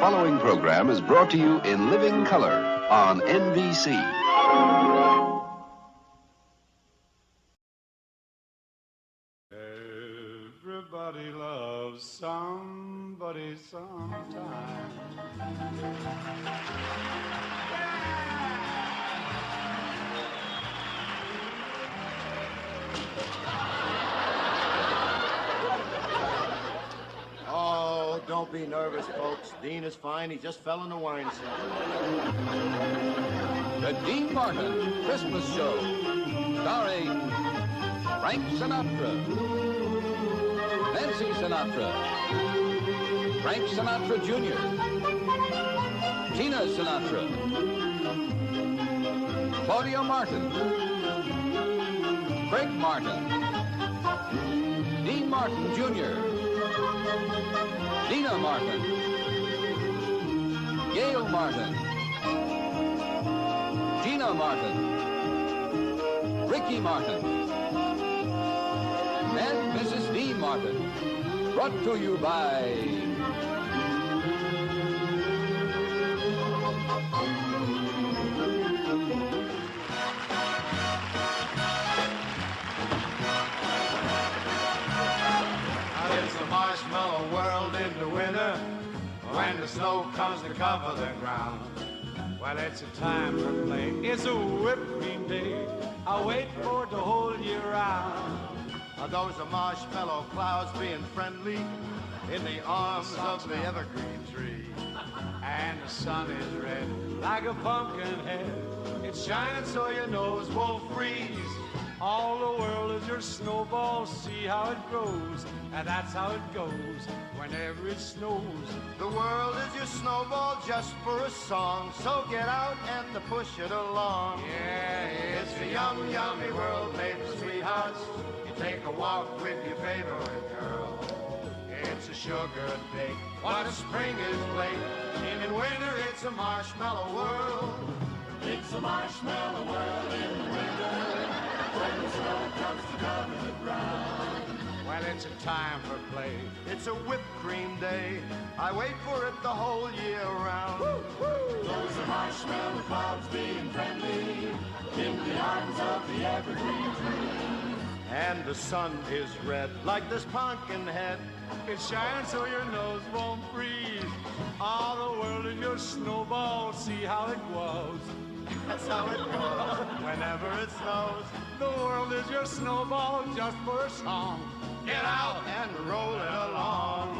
following program is brought to you in living color on NBC. Everybody loves somebody sometime. Oh, don't be nervous, folks. Dean is fine. He just fell in the wine cellar. The Dean Martin Christmas Show, starring Frank Sinatra, Nancy Sinatra, Frank Sinatra Jr., Tina Sinatra, Claudia Martin, Craig Martin, Dean Martin Jr., Dina Martin, Gail Martin, Gina Martin, Ricky Martin, and Mrs. Dean Martin, brought to you by It's a marshmallow world in the winter when the snow comes to cover the ground. Well, it's a time for play. It's a whipped cream day. I wait for it the whole year round. Those are marshmallow clouds being friendly in the arms of the evergreen tree. And the sun is red like a pumpkin head. It's shining so your nose won't freeze. All the world is your snowball, see how it grows. And that's how it goes whenever it snows. The world is your snowball just for a song, so get out and push it along. Yeah, It's a yum, yummy world made for sweethearts. You take a walk with your favorite girl. it's a sugar day. What a spring is late. And in winter it's a marshmallow world. It's a marshmallow world in the winter when the snow comes to cover the ground. Well, it's a time for play. It's a whipped cream day. I wait for it the whole year round. Those are marshmallow clouds being friendly in the arms of the evergreen tree. And the sun is red like this pumpkin head. It's shining so your nose won't freeze. All the world is your snowball, see how it grows. That's how it goes whenever it snows. The world is your snowball just for a song. Get out and roll it along.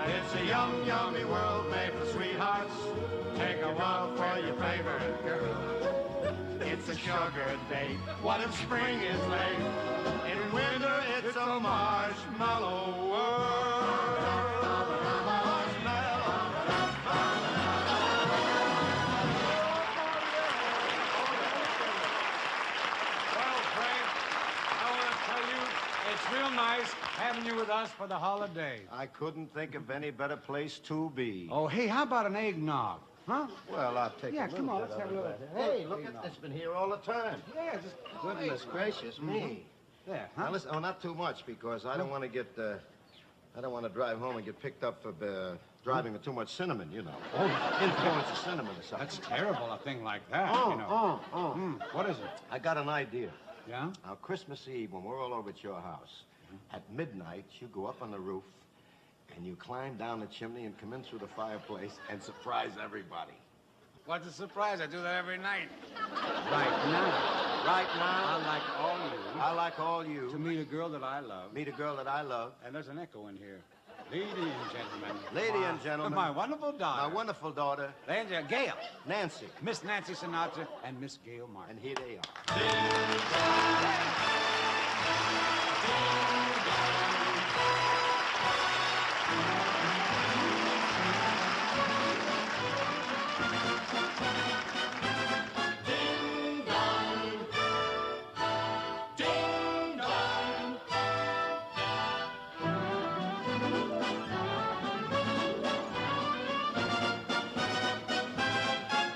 It's a yum, yummy world made for sweethearts. Take a walk for your favorite girl. It's a sugar day. What if spring is late? In winter, it's a marshmallow world. It's real nice having you with us for the holiday. I couldn't think of any better place to be. Oh, hey, how about an eggnog? Huh? Well, I'll take a little come on, bit let's of have a it. little. Hey, look at this. Been here all the time. Yeah, just Goodness gracious me. there, huh? Now listen, not too much because I don't want to get, I don't want to drive home and get picked up for driving with too much cinnamon, you know. Oh, Influence of cinnamon or something. that's terrible, a thing like that, Oh, you know. oh. What is it? I got an idea. Yeah? Now, Christmas Eve, when we're all over at your house, at midnight, you go up on the roof and you climb down the chimney and come in through the fireplace and surprise everybody. What's a surprise? I do that every night. Right now. Right now. I like all you I like all you to meet a girl that I love. meet a girl that I love. And there's an echo in here. Ladies and gentlemen. Lady and gentlemen. My wonderful daughter. My wonderful daughter, Gail. Nancy. Miss Nancy Sinatra and Miss Gail Martin. And here they are.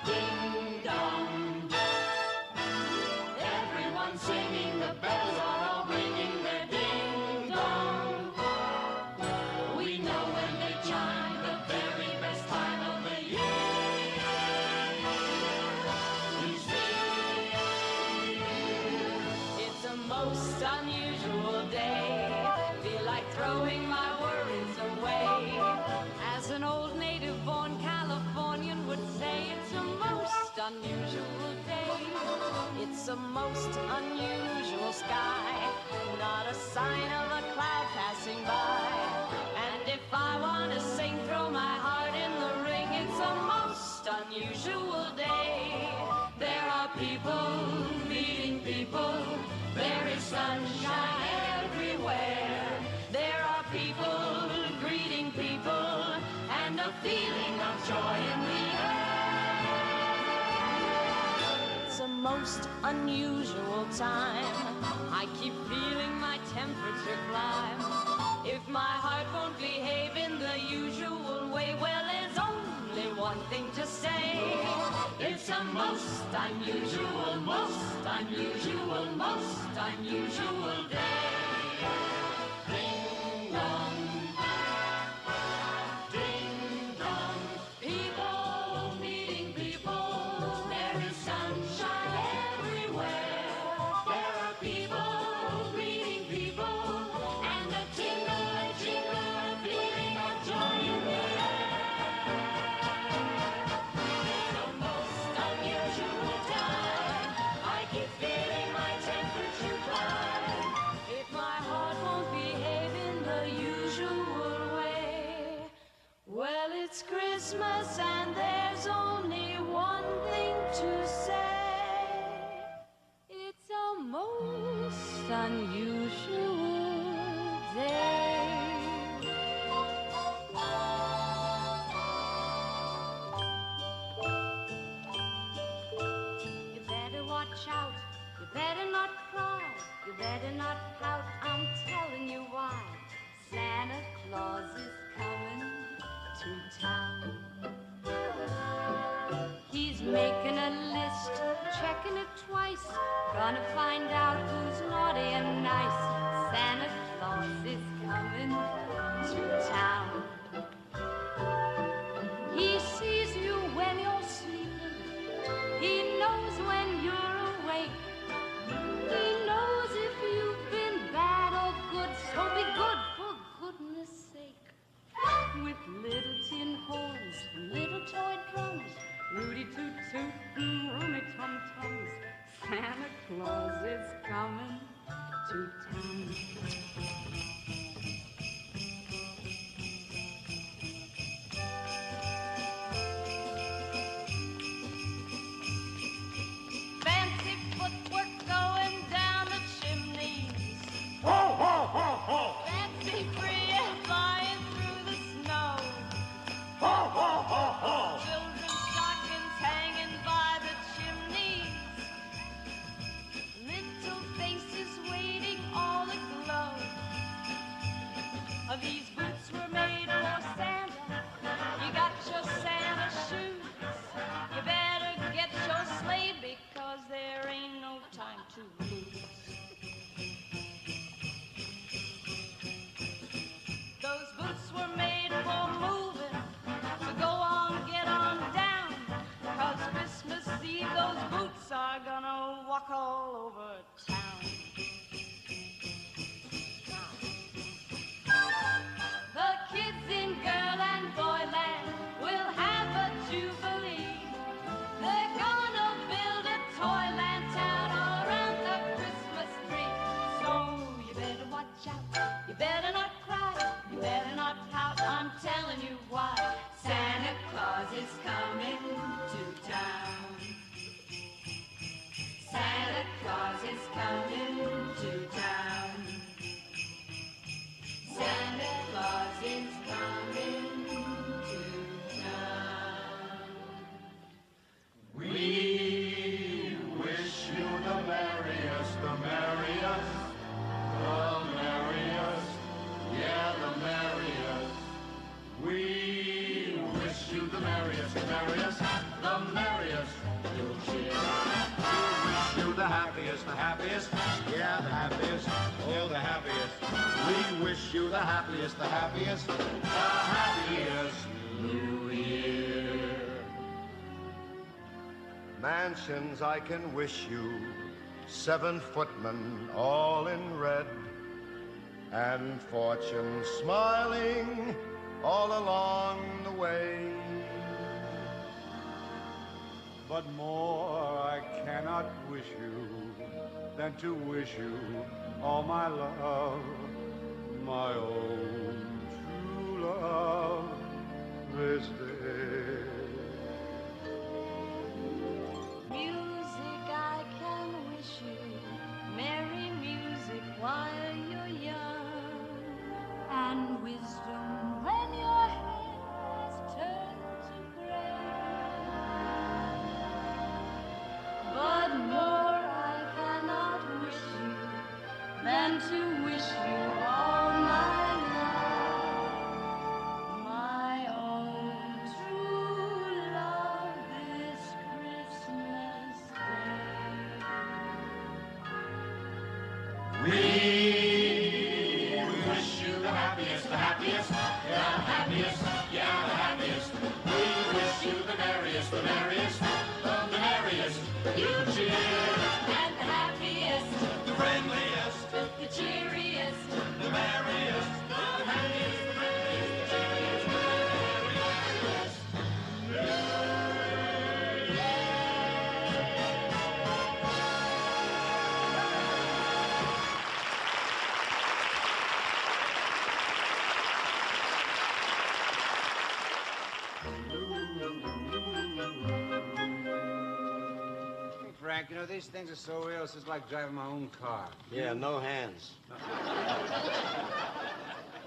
Ding dong, everyone singing the bells. sunshine everywhere. There are people greeting people and a feeling of joy in the air. It's a most unusual time. I keep feeling my temperature climb. If my heart won't behave in the usual way, well, there's only one thing to say. It's a most unusual, most unusual, most unusual day. Ding dong, ding dong. People meeting people, there is sunshine everywhere. There are people greeting people, and a tingle and jingle and feeling of joy in the air. It's a most unusual time. I keep feeling my temperature climb. If my heart won't behave in the usual way, well, it's Christmas and there's only one thing to say. It's a most unusual day. You better watch out, you better not cry, you better not pout, I'm telling you why. Santa Claus is coming to town. He's making a list, checking it twice, gonna find out who's naughty and nice. Santa Claus is coming to town. He sees you when you're sleeping, he knows when you're awake, he knows if you've been bad or good, so be good for goodness sake. With little tin horns and little toy drums, Rudy toot toot and rummy tum tums, Santa Claus is coming to town. Fancy footwork going down the chimneys. Ho, ho, ho, ho! Fancy free flying through the snow. Ho, ho, ho, ho! Children's stockings hanging by the chimneys. Little faces waiting all aglow. These boots were made for Santa. You got your Santa shoes. You better get your sleigh because there ain't no time to lose. Those boots were made for moving, so go on, get on down, 'cause Christmas Eve those boots are gonna walk all over town. The kids in girl and boy land will have a jubilee. They're gonna build a toyland town around the Christmas tree. So you better watch out, you better not cry, you better not pout, I'm telling you why. Santa Claus is coming to town. Santa Claus is coming to town. Santa Claus is coming to town. We wish you the merriest, the merriest, the merriest, yeah, the merriest. We wish you the merriest, the merriest, the merriest. You'll cheer. We wish you the happiest, yeah, the happiest, oh, the happiest. We wish you the happiest, the happiest New Year. Mansions I can wish you, 7 footmen all in red, and fortune smiling all along the way. But more I cannot wish you than to wish you all my love, my own true love, this day. Music I can wish you, merry music We wish you the happiest, yeah, the happiest, yeah, the happiest. We wish you the merriest, the merriest, the merriest. You cheer. And the happiest, The friendliest, the cheeriest, the merriest, the happiest, the friendliest, the cheeriest, the merriest. Hey, Frank, you know, these things are so real, it's just like driving my own car. Yeah, no hands.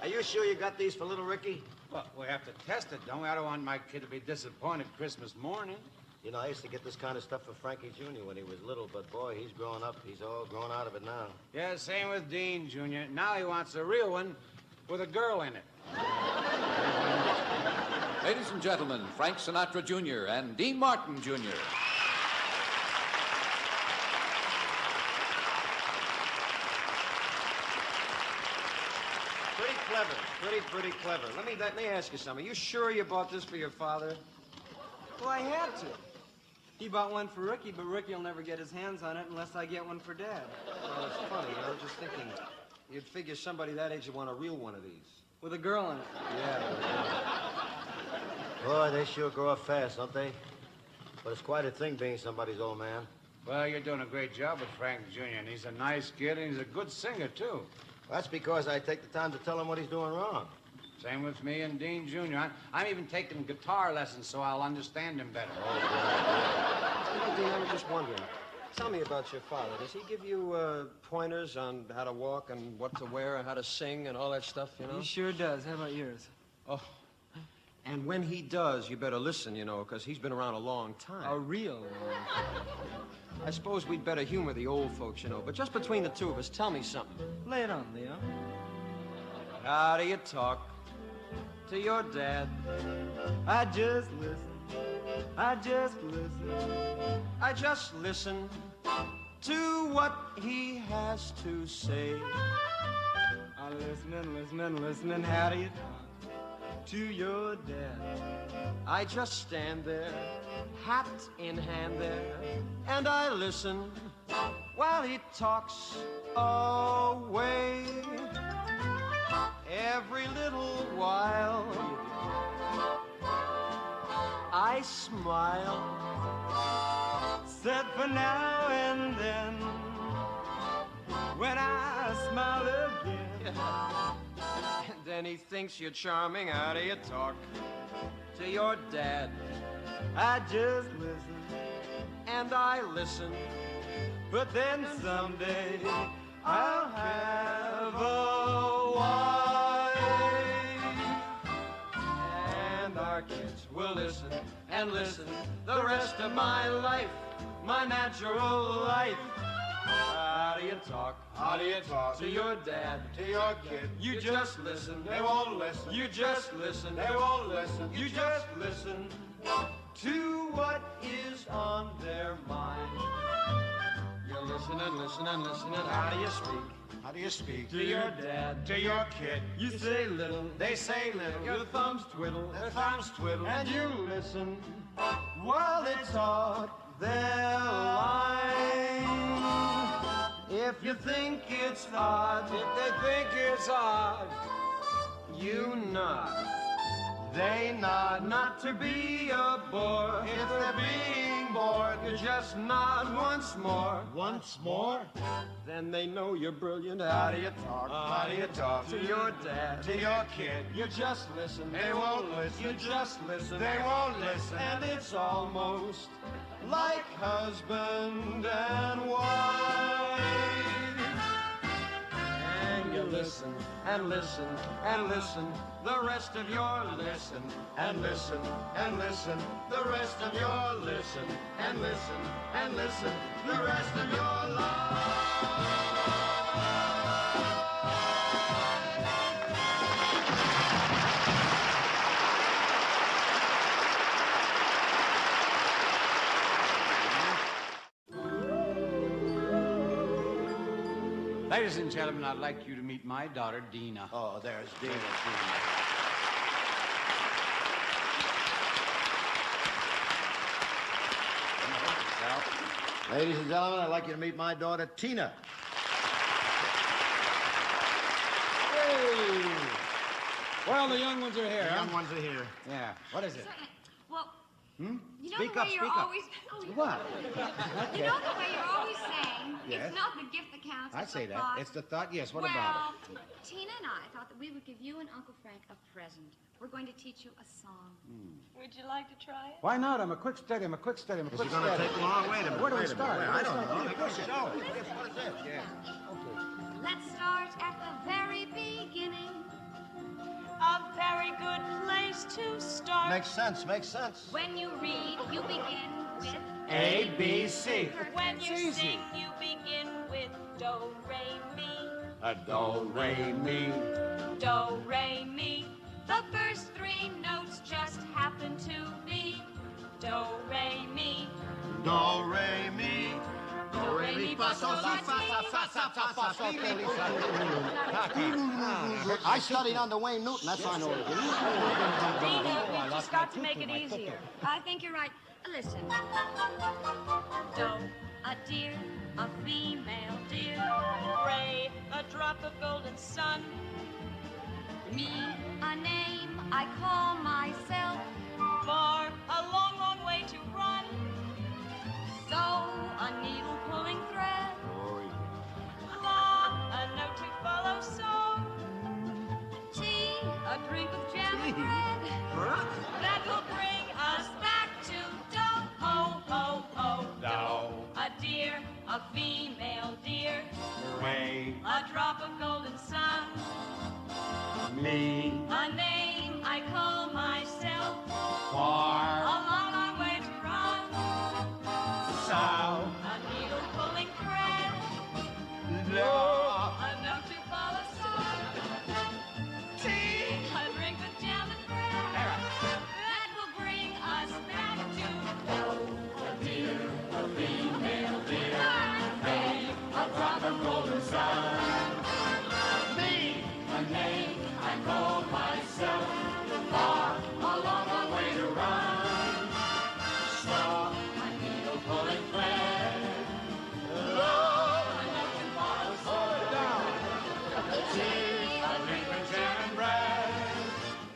Are you sure you got these for little Ricky? Well, we have to test it, don't we? I don't want my kid to be disappointed Christmas morning. You know, I used to get this kind of stuff for Frankie Jr. when he was little, but boy, he's grown up. He's all grown out of it now. Yeah, same with Dean Jr. Now he wants a real one with a girl in it. Ladies and gentlemen, Frank Sinatra Jr. and Dean Martin Jr. Pretty clever. Pretty clever. Let me ask you something. Are you sure you bought this for your father? Well, I had to. He bought one for Ricky, but Ricky will never get his hands on it unless I get one for Dad. Well, it's funny. I was just thinking, you'd figure somebody that age would want a real one of these. With a girl in it. Yeah. Boy, they sure grow up fast, don't they? But it's quite a thing being somebody's old man. Well, you're doing a great job with Frank Jr., and he's a nice kid, and he's a good singer, too. That's because I take the time to tell him what he's doing wrong. Same with me and Dean Jr. I'm even taking guitar lessons so I'll understand him better. You know, Dean, I was just wondering. Tell me about your father. Does he give you pointers on how to walk and what to wear and how to sing and all that stuff, you know? He sure does. How about yours? Oh. And when he does, you better listen, you know, because he's been around a long time. A real I suppose we'd better humor the old folks, you know, but just between the two of us, tell me something. Lay it on, Leo. How do you talk to your dad? I just listen. I just listen. I just listen to what he has to say. I listening. How do you talk to your dad? I just stand there, hat in hand there, and I listen while he talks away. Every little while I smile, Said for now and then, when I smile again. and then he thinks you're charming. How do you talk to your dad? I just listen. And I listen, But then someday I'll have a wife, and our kids will listen and listen the rest of my life, my natural life. How do you talk? How do you talk To your dad, to your kid? you just listen. They won't listen. You just listen. They won't listen. You just listen to what is on their mind. You listen and listen and listen, and how do you speak? How do you speak To your dad, to your kid? you say little, They say little. your thumbs twiddle, Their thumbs twiddle. and you listen while they talk their line. If you think it's odd, If they think it's odd, you nod. They nod not to be a bore. If they're being bored, You just nod once more. once more. Then they know you're brilliant. How do you talk? How do you talk To your dad. to your kid? You just listen. They won't listen. You just listen. They won't listen. And it's almost like husband and wife. And you listen and listen and listen. The rest of your listen and listen and listen. The rest of your listen and listen and listen. The rest of your life. Ladies and gentlemen, I'd like you to meet my daughter, Dina. Oh, there's Dina. Ladies and gentlemen, I'd like you to meet my daughter, Tina. Hey! Well, the young ones are here. The young ones are here. Yeah. What is it? Certainly. Well, you know Speak the way up, you're speak up. always... Oh, you What? You know the way you're always saying, Yes. it's not the gift that counts, I it's say the that. thought. It's the thought. Yes, what well, about Tina and I thought that we would give you and Uncle Frank a present. We're going to teach you a song. Would you like to try it? it? Why not? I'm a quick study. I'm a quick study. I'm a Is quick it going to study. take long? Wait a minute. Where do we wait a minute. start? Wait, Where I do we don't start? know. Push it. Show me. What is it? Yeah. Okay. Let's start at the very beginning. A very good place to start. Makes sense. Makes sense. When you read, you begin with... A, B, C. When you easy. sing, you begin with do, re, mi. A do, re, mi. Do, re, mi. The first three notes just happen to be... Do, re, mi. Do, re, mi. Do, re, mi, fa, sol, si, fa, fa, fa, fa, fa, fa, fa, fi, mi, I studied under Wayne Newton. That's how I know it. Dina, you've just got to make it easier. I think you're right. Listen. Do, A deer, a female deer. re, a drop of golden sun. Me, a name I call myself. For a long, long way to run. So, a needle pulling thread. La, a note to follow. So, Tea, a drink of jam and bread. that will bring us back to do, ho, ho, ho. Do, A deer, a female deer. re, A drop of golden sun. mi, A name I call myself. far, A long, long way to run. south, A needle pulling thread. la, A note to follow. So, tea, a drink with jam and bread. That will bring us back to a deer, a female deer. A drop of golden sun. Me, a name I call myself. Far, a long, long way to run. Slow, a needle pulling thread. Low, a note to follow. Slow down. Tea, a drink with jam and bread.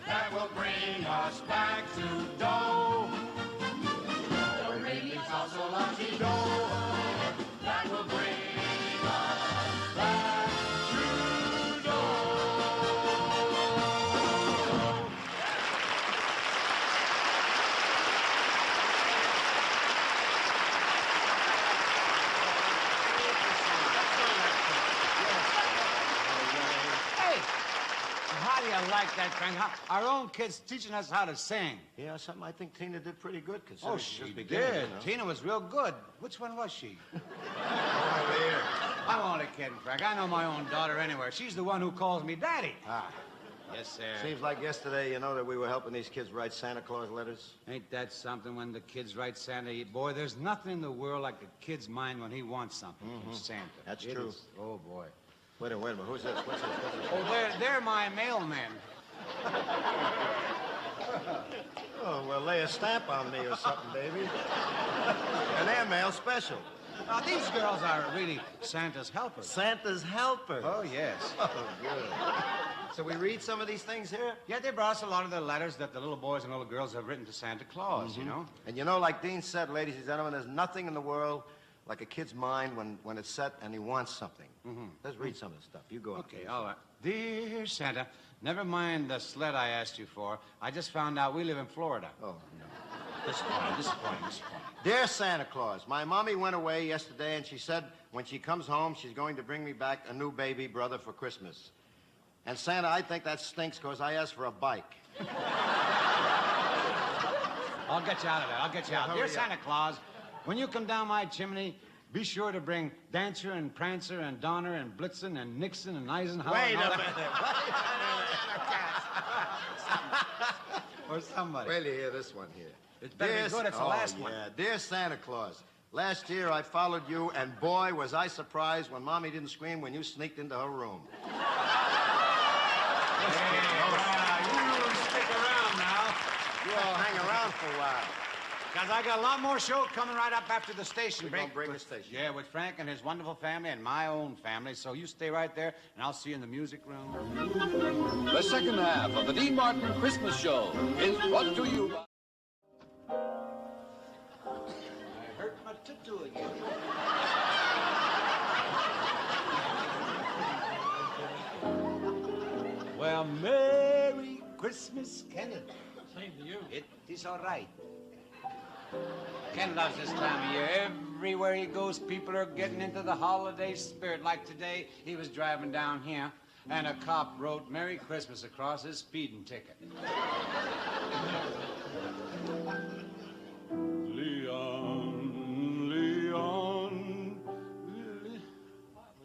That will bring us back to do. Do, re, mi, fa, sol, la, ti, do. That will bring us back to do. Hey! How do you like that, Frank? Our own kids teaching us how to sing. Yeah, something I think Tina did pretty good considering Oh, she's she just beginning, did. you know. Tina was real good. Which one was she? Over here. I'm only kidding, Frank. I know my own daughter anywhere. She's the one who calls me Daddy. Ah. Yes, sir. Seems like yesterday, you know, that we were helping these kids write Santa Claus letters. Ain't that something when the kids write Santa? Boy, there's nothing in the world like a kid's mind when he wants something from Santa. That's It true. is- Oh, boy. Wait a minute. Who's this? What's this? Oh, they're my mailmen. Oh, well, lay a stamp on me or something, baby. An airmail special. Now, these girls are really Santa's helpers. Santa's helper. Oh, yes. Oh, good. So we read some of these things here? Yeah, they brought us a lot of the letters that the little boys and little girls have written to Santa Claus, you know? And you know, like Dean said, ladies and gentlemen, there's nothing in the world like a kid's mind when it's set and he wants something. Let's read some of the stuff. You go on. Okay, all right. Dear Santa, never mind the sled I asked you for. I just found out we live in Florida. Oh, no. Disappointing. Dear Santa Claus, my mommy went away yesterday and she said when she comes home, she's going to bring me back a new baby brother for Christmas. And Santa, I think that stinks because I asked for a bike. I'll get you out of there. I'll get you out. hurry Dear up. Santa Claus, when you come down my chimney, be sure to bring Dancer and Prancer and Donner and Blitzen and Nixon and Eisenhower. Wait and all a that- minute. Or somebody. Well, you hear this one here. It's better be good. It's the last one. Yeah. Dear Santa Claus, Last year, I followed you, and boy, was I surprised when Mommy didn't scream when you sneaked into her room. You stick around now. You all hang around for a while. Because I got a lot more show coming right up after the station break. Don't break the station. Yeah, with Frank and his wonderful family and my own family. So you stay right there, and I'll see you in the music room. The second half of the Dean Martin Christmas Show is brought to you by... I hurt my tutu again. Well, Merry Christmas, Kenneth. Same to you. It is all right. Ken loves this time of year. Everywhere he goes, people are getting into the holiday spirit. Like today, he was driving down here, and a cop wrote Merry Christmas across his speeding ticket. Leon, Leon.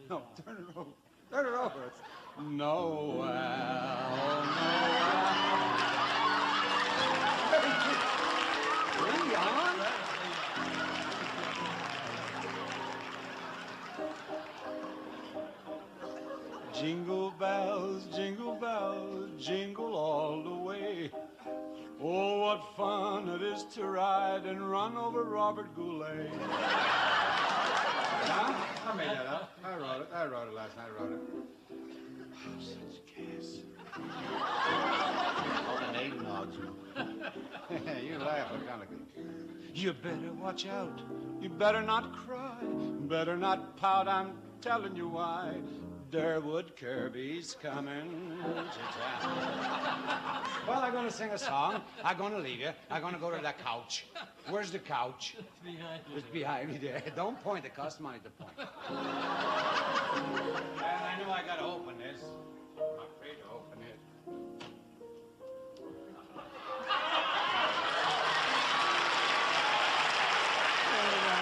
No, turn it over. Turn it over. It's Noel, Leon? Jingle bells, jingle all the way. Oh, what fun it is to ride and run over Robert Goulet. Huh? I made that up. I wrote it last night. I wrote it. Oh, such gas. All the eggnogs. You laugh, McConaughey. You better watch out. You better not cry. Better not pout. I'm telling you why. Durwood Kirby's coming to town. Well, I'm going to sing a song. I'm going to leave you. I'm going to go to the couch. Where's the couch? It's behind you. It's behind me there. Don't point. It costs money to point. And I know I got to open this. I'm afraid to open it.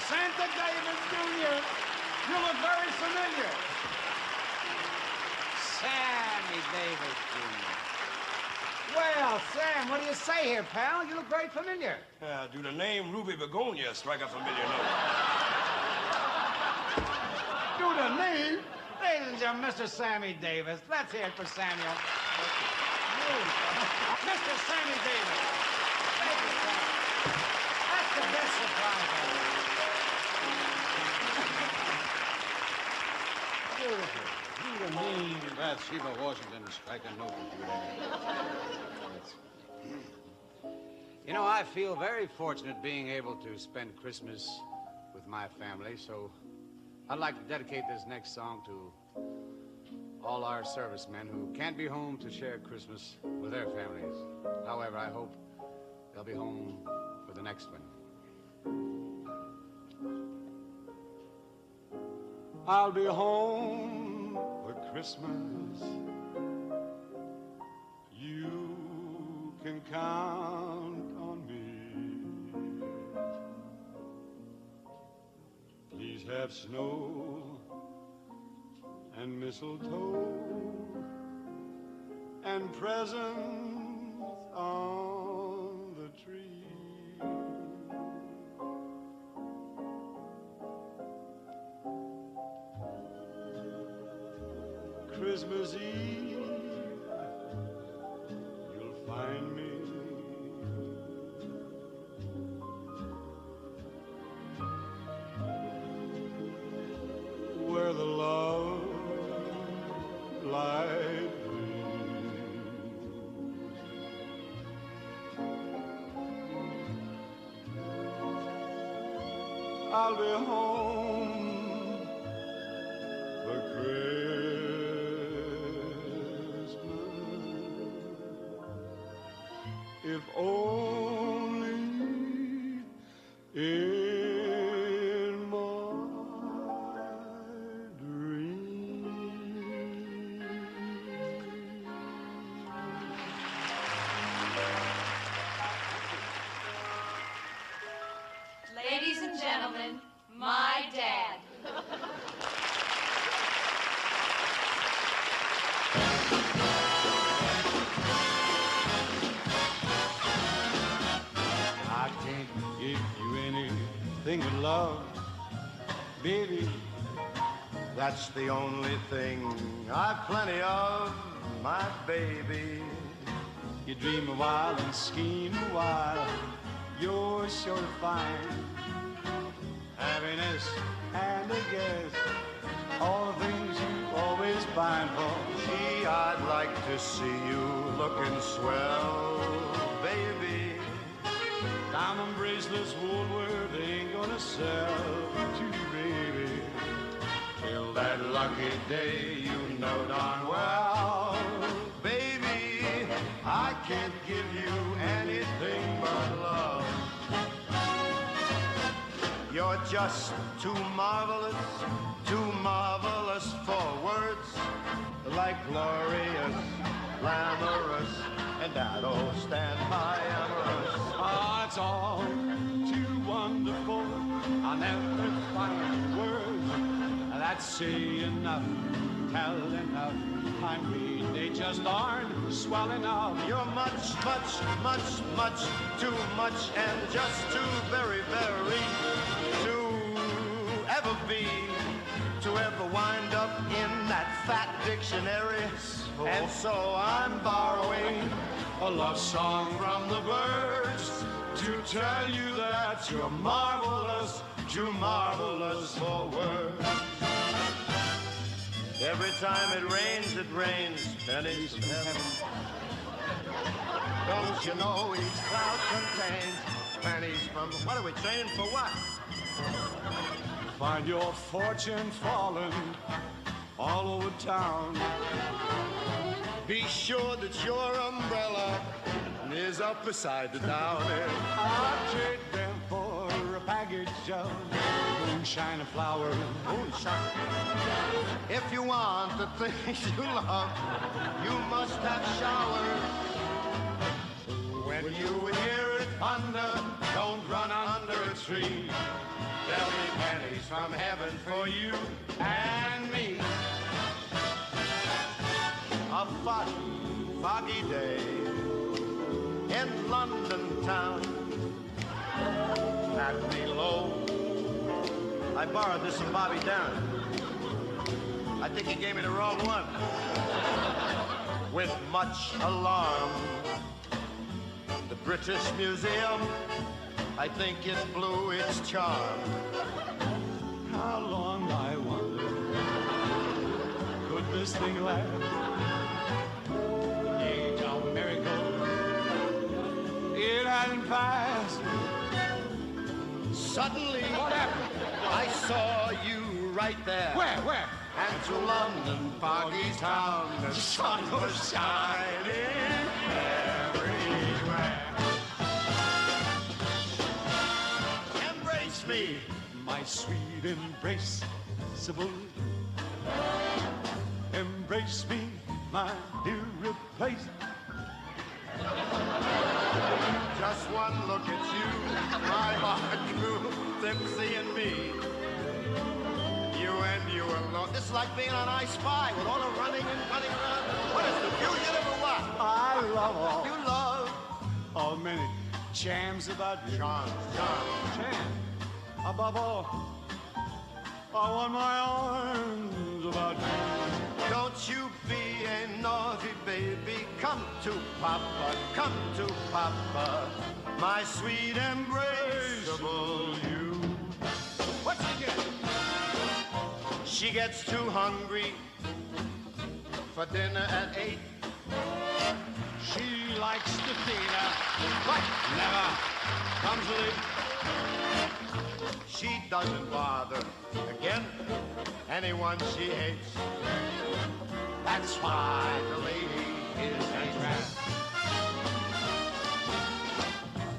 Santa Davis Jr., you look very familiar. Sammy Davis Jr. Well, Sam, what do you say here, pal? You look very familiar. Do the name Ruby Begonia strike a familiar note? Do the name? Ladies and gentlemen, Mr. Sammy Davis. Let's hear it for Samuel. Mr. Sammy Davis. Thank you, Sam. That's the best surprise ever. Beautiful. Do the name Bathsheba Washington strike a note with you. You know, I feel very fortunate being able to spend Christmas with my family, so I'd like to dedicate this next song to all our servicemen who can't be home to share Christmas with their families. However, I hope they'll be home for the next one. I'll be home for Christmas. You can count on me. Please have snow and mistletoe and presents on the tree. Christmas Eve, you'll find me where the love light gleams. I'll be home for Christmas, if only in my dreams. Ladies and gentlemen, my dad. I can't give you anything but love. baby. That's the only thing I've plenty of, my baby. You dream a while and scheme a while, you're sure to find happiness and a guess, all the things you always pine for. Gee, I'd like to see you looking swell, baby. Diamond bracelets, Woolworth ain't gonna sell to you, baby. Till that lucky day, you know darn well, baby, I can't give you anything but love. You're just too marvelous for words, like glorious, glamorous, and that old standby amorous. Ah, it's all too wonderful. I'll never find words that say enough, tell enough. I mean, they just aren't swell enough. You're much, much, much, much too much, and just too very, very to ever be, to ever wind up in that fat dictionary. And so I'm borrowing a love song from the birds to tell you that you're marvelous, too marvelous for words. Every time it rains pennies from heaven. Don't you know each cloud contains pennies from... What are we training for what? Find your fortune falling all over town. Be sure that your umbrella is up beside the down. I'll trade them for a package of moonshine and flowers. Moonshine. If you want the things you love, you must have showers. When you hear it thunder, don't run under a tree. There'll be pennies from heaven for you and me. A foggy day in London town. Happy low. I borrowed this from Bobby Darin. I think he gave me the wrong one. With much alarm, the British Museum, I think it blew its charm. How long, I wonder, could this thing last? The age of miracles, it hadn't passed. Suddenly, what happened? I saw you right there. Where? And to London, foggy town, the sun was shining everywhere. Embrace me, my sweet embraceable. Embrace me, my irreplaceable. Just one look at you, my heart grew sympathy in me. You and you alone. This is like being on I Spy with all the running and running around. What is the fugitive or what? I love all. You love all many charms about you. Charms. Above all, I want my arms about you. Don't you be a naughty baby. Come to Papa, my sweet embraceable you. What's she get? She gets too hungry for dinner at 8. She likes the theater, but never comes late. She doesn't bother, again, anyone she hates. That's why the lady is a tramp.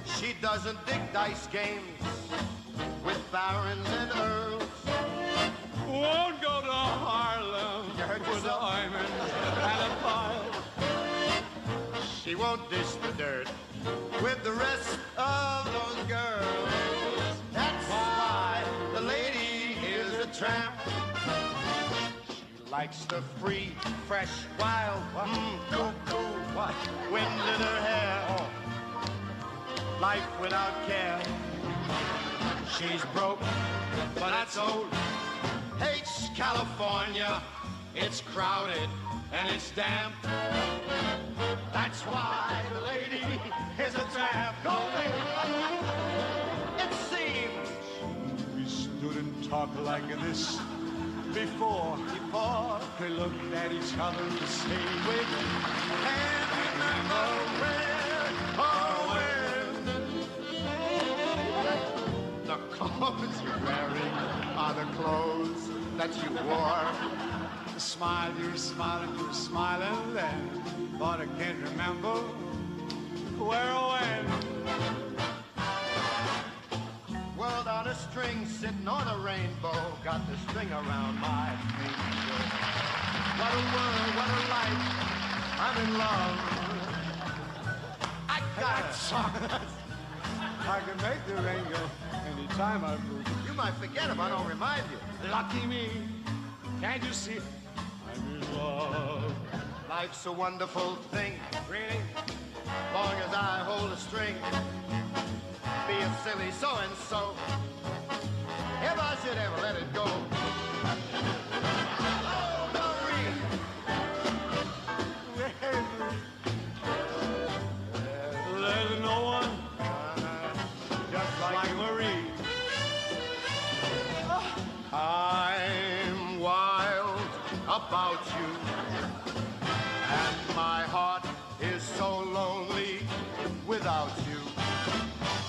She doesn't dig dice games with barons and earls. Won't go to Harlem with a diamond and a pile. She won't dish the dirt with the rest of those girls. That's why the lady is a tramp. She likes the free, fresh, wild, cool, wind in her hair. Life without care. She's broke, but that's old. Hates California. It's crowded and it's damp. That's why the lady is a tramp. Go, baby. It seems We stood and talked like this before they looked at each other the same way. can't remember where or when. The clothes you're wearing are the clothes that you wore. The smile you're smiling then. But I can't remember where or when. World on a string, sitting on a rainbow, got the string around my finger. What a world, what a life, I'm in love. I got it. I can make the rain go anytime I move. You might forget if I don't remind you. Lucky me, can't you see? I'm in love. Life's a wonderful thing, Really? long as I hold a string. Be a silly so-and-so if I should ever let it go. Oh, Marie. There's no one Just like Marie. I'm wild about you, and my heart is so lonely without you.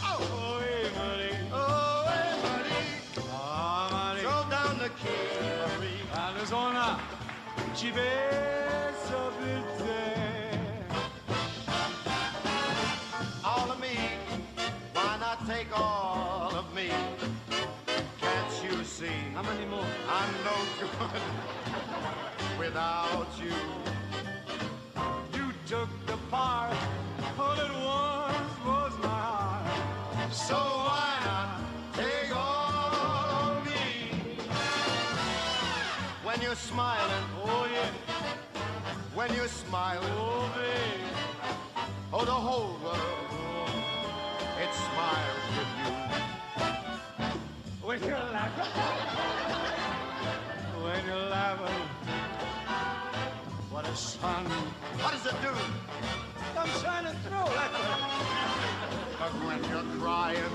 Oh, hey, money. Oh, hey, buddy, Ah, money. throw down the key, Marie. Arizona, ci beso per te. All of me, why not take all of me? Can't you see How many more? I'm no good without you? You took the part, all it was my heart. So why not take all of me? When you're smiling, Oh, yeah. when you're smiling, Oh, babe. oh, the whole world, it smiles with you. When you're laughing. When you're laughing. What a sun. What does it do? I'm shining through. But when you're crying,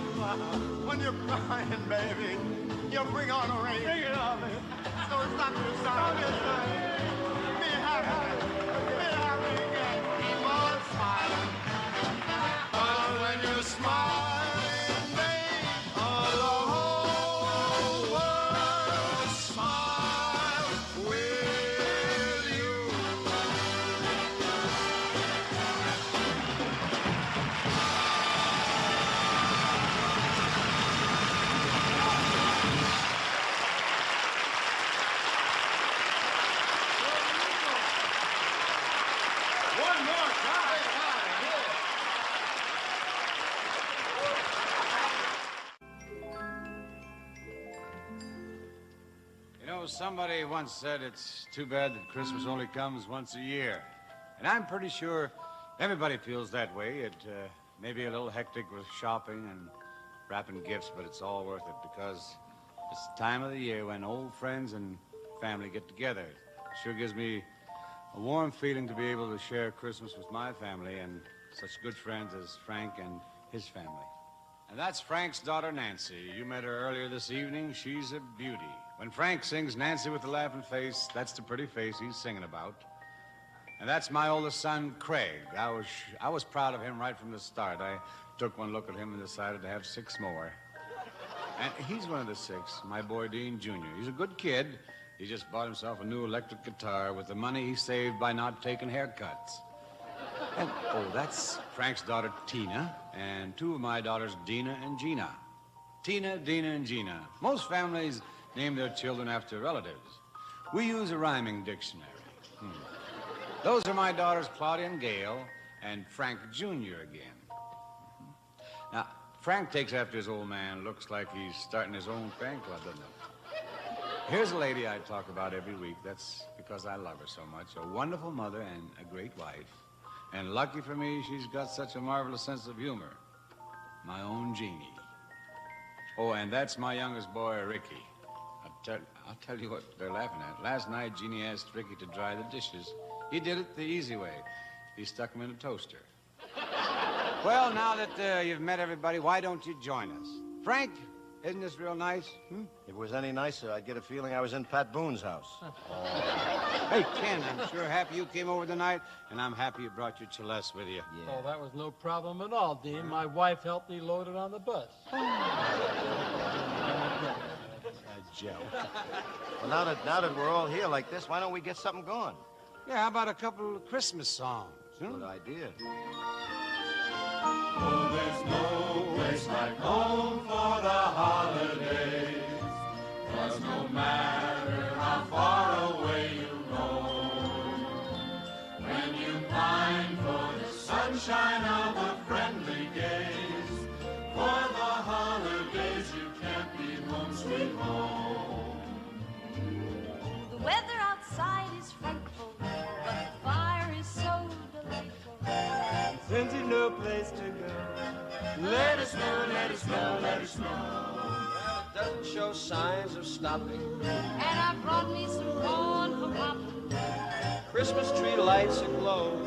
baby, you bring on a rain. Bring it on, baby. So it's not your song. Be happy. Be happy again. Keep on smiling. But when you smile, babe, the whole world smiles with you. One more time. You know, somebody once said it's too bad that Christmas only comes once a year. And I'm pretty sure everybody feels that way. It may be a little hectic with shopping and wrapping gifts, but it's all worth it because it's the time of the year when old friends and family get together. It sure gives me a warm feeling to be able to share Christmas with my family and such good friends as Frank and his family. And that's Frank's daughter, Nancy. You met her earlier this evening. She's a beauty. When Frank sings Nancy with the laughing face, that's the pretty face he's singing about. And that's my oldest son, Craig. I was proud of him right from the start. I took one look at him and decided to have 6 more. And he's one of the 6, my boy Dean Jr. He's a good kid. He just bought himself a new electric guitar with the money he saved by not taking haircuts. And, oh, that's Frank's daughter, Tina, and 2 of my daughters, Dina and Gina. Tina, Dina, and Gina. Most families name their children after relatives. We use a rhyming dictionary. Those are my daughters, Claudia and Gail, and Frank Jr. again. Now, Frank takes after his old man. Looks like he's starting his own fan club, doesn't it? Here's a lady I talk about every week. That's because I love her so much. A wonderful mother and a great wife. And lucky for me, she's got such a marvelous sense of humor. My own Jeannie. Oh, and that's my youngest boy, Ricky. I'll tell you what they're laughing at. Last night, Jeannie asked Ricky to dry the dishes. He did it the easy way. He stuck them in a toaster. Well, now that you've met everybody, why don't you join us? Frank, isn't this real nice? If it was any nicer, I'd get a feeling I was in Pat Boone's house. Hey, Ken, I'm sure happy you came over tonight, and I'm happy you brought your Celeste with you. Oh, that was no problem at all, Dean. My wife helped me load it on the bus. Joe. Well, now that we're all here like this, why don't we get something going? Yeah, how about a couple of Christmas songs? Good idea. Oh, there's no place like home for the holidays. 'Cause no matter how far away you roam, when you pine for the sunshine of a friendly gaze, for the holidays you can't be home sweet home. The weather outside is frightful, but the fire is so delightful. Since you've no place to go, Let it snow, let it snow, let it snow. Well, it doesn't show signs of stopping. And I brought me some corn for popping. Christmas tree lights aglow.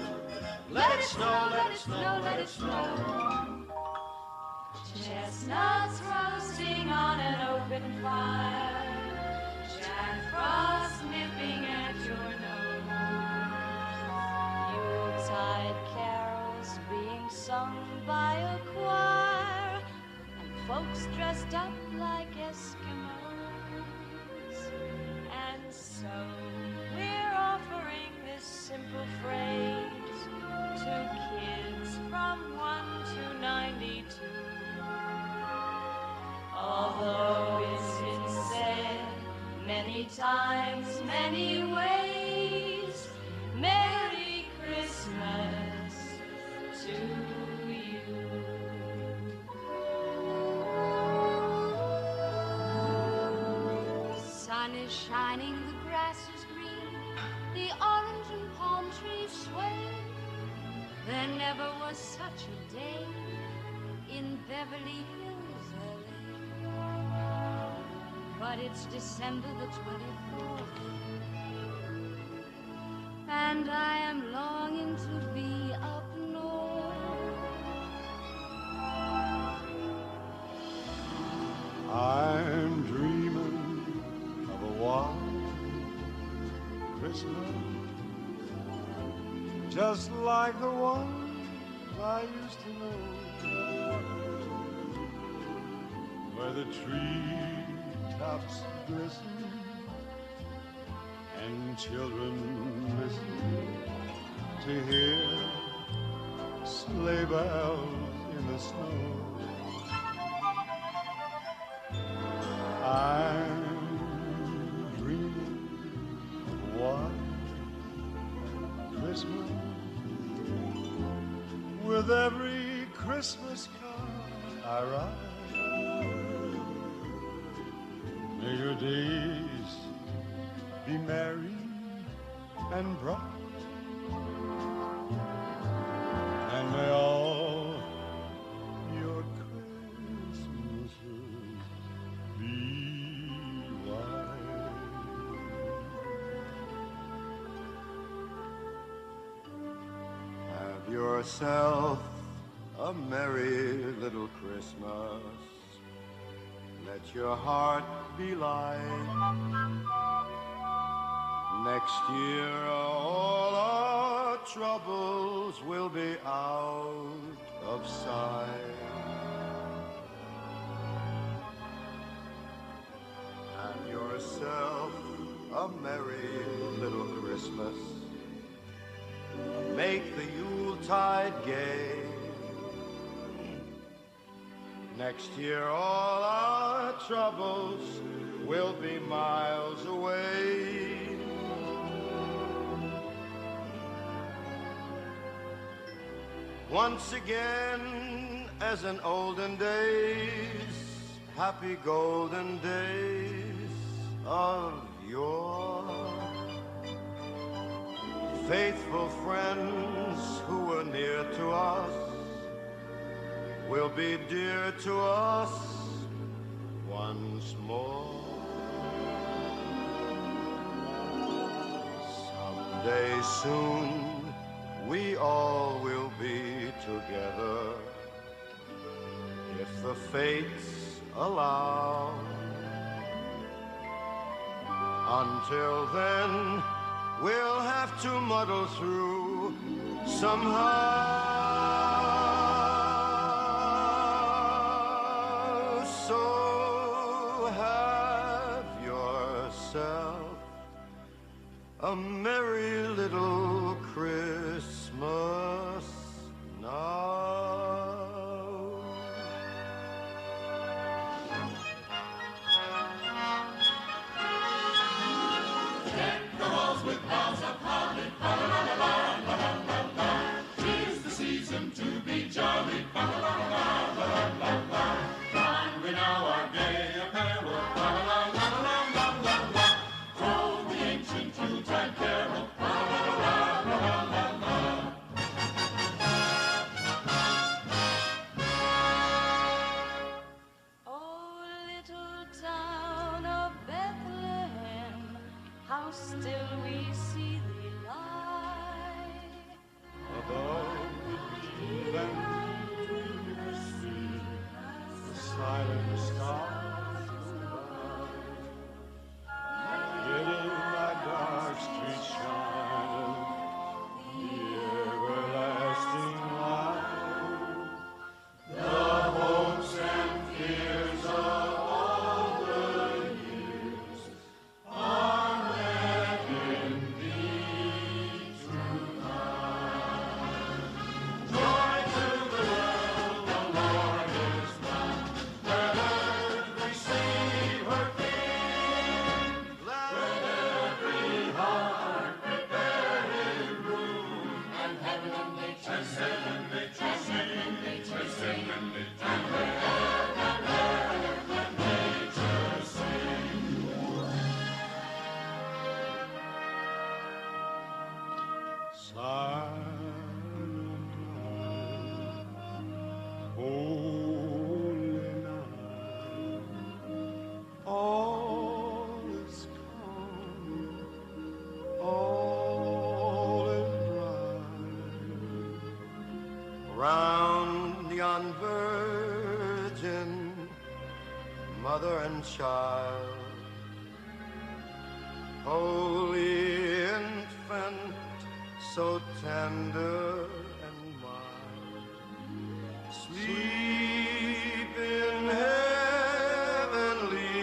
Let it snow, let it snow, let it snow. Chestnuts roasting on an open fire. Jack Frost nipping at your nose. Yuletide carols being sung by a choir. And folks dressed up like Eskimos. And so we're offering this simple phrase to kids from 1 to 92. Although it's been said many times, many ways, Merry Christmas to you. The sun is shining, the grass is green, the orange and palm trees sway. There never was such a day in Beverly Hills, LA. But it's December the 24th, and I am longing to be up north. I'm dreaming of a white Christmas, just like the ones I used to know, where the treetops glisten and children listen to hear sleigh bells in the snow. I'm dreaming of one Christmas with every Christmas card I write. May your days be merry and bright, and may all your Christmases be white. Have yourself a merry little Christmas. Let your heart be light. Next year all our troubles will be out of sight. Have yourself a merry little Christmas. Make the Yuletide gay. Next year all our troubles will be miles away. Once again, as in olden days, happy golden days of yore. Faithful friends who were near to us will be dear to us once more. Someday soon we all will be together, if the fates allow. Until then, we'll have to muddle through somehow. So have yourself a merry little Christmas now. Oh, little town of Bethlehem, how still we see thee lie. Above them between the sea, the silent stars bidding thy dark street shine, the everlasting light, the hopes and fears of all the years are met in thee tonight. Joy to the world, the Lord is come. Let earth receive her King. Let every heart prepare his room, and heaven and nature sing, and nature sing, and nature sing, and nature sing. Silent night, holy night, all is calm, all is bright. Round yon virgin, mother and child, holy infant, so tender and mild, sleep in heavenly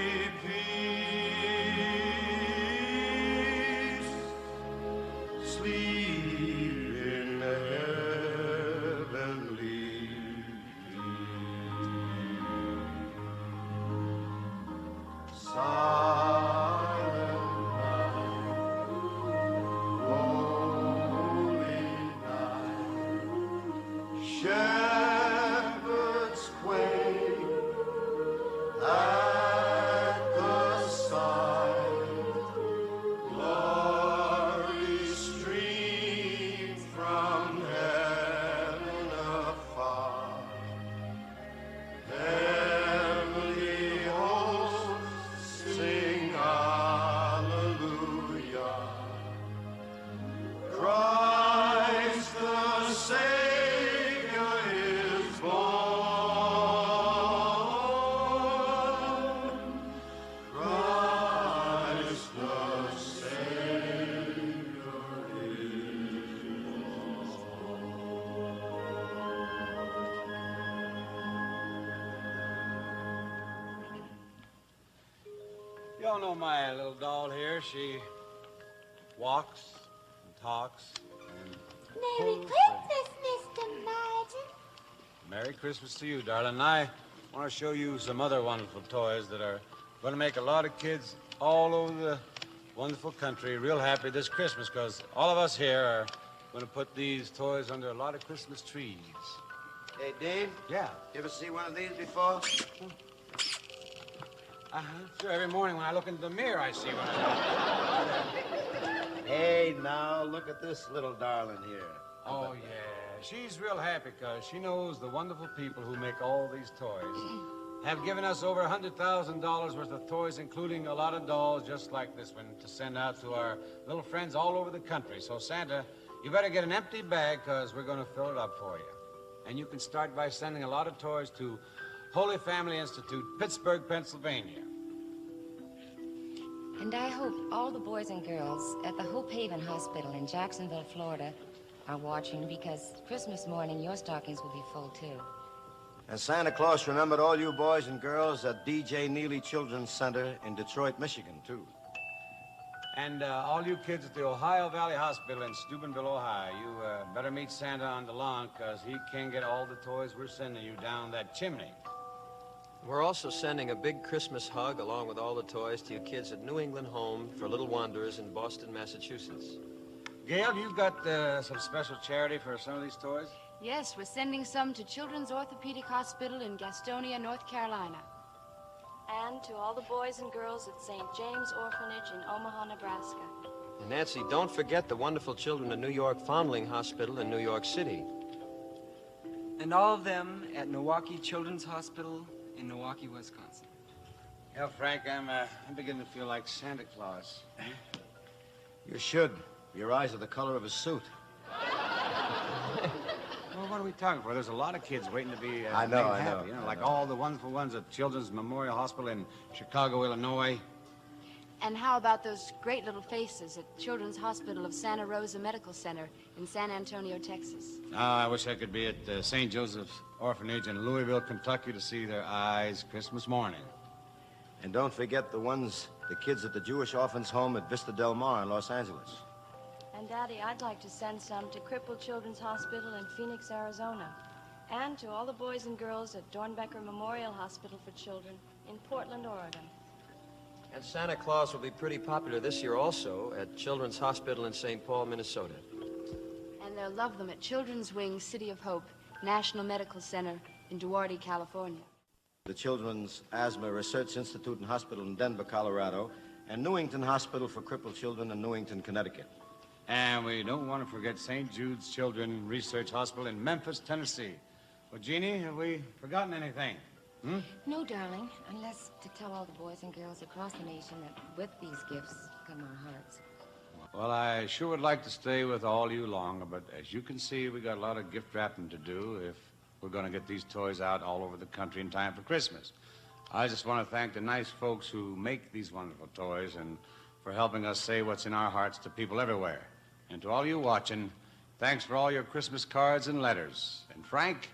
peace, sleep in heavenly peace. Silent night, holy night, shepherds quake at the sight, glory stream from heaven afar, heavenly hosts sing hallelujah. Christ the Savior is born. Christ the Savior is Y'all know my little doll here. She walks and talks and Merry Christmas, Mr. Martin. Merry Christmas to you, darling. I want to show you some other wonderful toys that are going to make a lot of kids all over the wonderful country real happy this Christmas, because all of us here are going to put these toys under a lot of Christmas trees. Hey, Dave, Yeah. you ever see one of these before? Sure, every morning when I look into the mirror, I see one. Hey, now, look at this little darling here. Oh, yeah. She's real happy because she knows the wonderful people who make all these toys. have given us over $100,000 worth of toys, including a lot of dolls just like this one, to send out to our little friends all over the country. So, Santa, you better get an empty bag, because we're going to fill it up for you. And you can start by sending a lot of toys to Holy Family Institute, Pittsburgh, Pennsylvania. And I hope all the boys and girls at the Hope Haven Hospital in Jacksonville, Florida, are watching, because Christmas morning your stockings will be full, too. And Santa Claus remembered all you boys and girls at D.J. Neely Children's Center in Detroit, Michigan, too. And all you kids at the Ohio Valley Hospital in Steubenville, Ohio, you better meet Santa on the lawn, because he can't get all the toys we're sending you down that chimney. We're also sending a big Christmas hug along with all the toys to you kids at New England Home for Little Wanderers in Boston, Massachusetts. Gail, you've got some special charity for some of these toys? Yes, we're sending some to Children's Orthopedic Hospital in Gastonia, North Carolina. And to all the boys and girls at St. James Orphanage in Omaha, Nebraska. And Nancy, don't forget the wonderful children at New York Foundling Hospital in New York City. And all of them at Milwaukee Children's Hospital in Milwaukee, Wisconsin. Hell, Frank, I'm beginning to feel like Santa Claus. You should. Your eyes are the color of his suit. Well, what are we talking for? There's a lot of kids waiting to be I know, made I happy. know. You know, like all the wonderful ones at Children's Memorial Hospital in Chicago, Illinois. And how about those great little faces at Children's Hospital of Santa Rosa Medical Center in San Antonio, Texas? Oh, I wish I could be at St. Joseph's Orphanage in Louisville, Kentucky to see their eyes Christmas morning. And don't forget the kids at the Jewish Orphans Home at Vista Del Mar in Los Angeles. And, Daddy, I'd like to send some to Crippled Children's Hospital in Phoenix, Arizona. And to all the boys and girls at Dornbecker Memorial Hospital for Children in Portland, Oregon. And Santa Claus will be pretty popular this year also at Children's Hospital in St. Paul, Minnesota. And they'll love them at Children's Wing City of Hope National Medical Center in Duarte, California. The Children's Asthma Research Institute and Hospital in Denver, Colorado, and Newington Hospital for Crippled Children in Newington, Connecticut. And we don't want to forget St. Jude's Children Research Hospital in Memphis, Tennessee. Well, Jeannie, have we forgotten anything? No, darling, unless to tell all the boys and girls across the nation that with these gifts come our hearts. Well, I sure would like to stay with all you longer, but as you can see, we got a lot of gift wrapping to do if we're going to get these toys out all over the country in time for Christmas. I just want to thank the nice folks who make these wonderful toys and for helping us say what's in our hearts to people everywhere. And to all you watching, thanks for all your Christmas cards and letters. And Frank,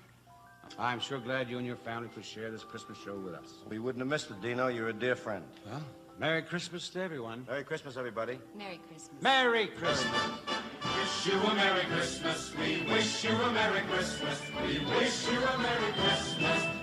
I'm sure glad you and your family could share this Christmas show with us. We wouldn't have missed it, Dino. You're a dear friend. Well, Merry Christmas to everyone. Merry Christmas, everybody. Merry Christmas. Merry Christmas. Wish you a Merry Christmas. We wish you a Merry Christmas. We wish you a Merry Christmas.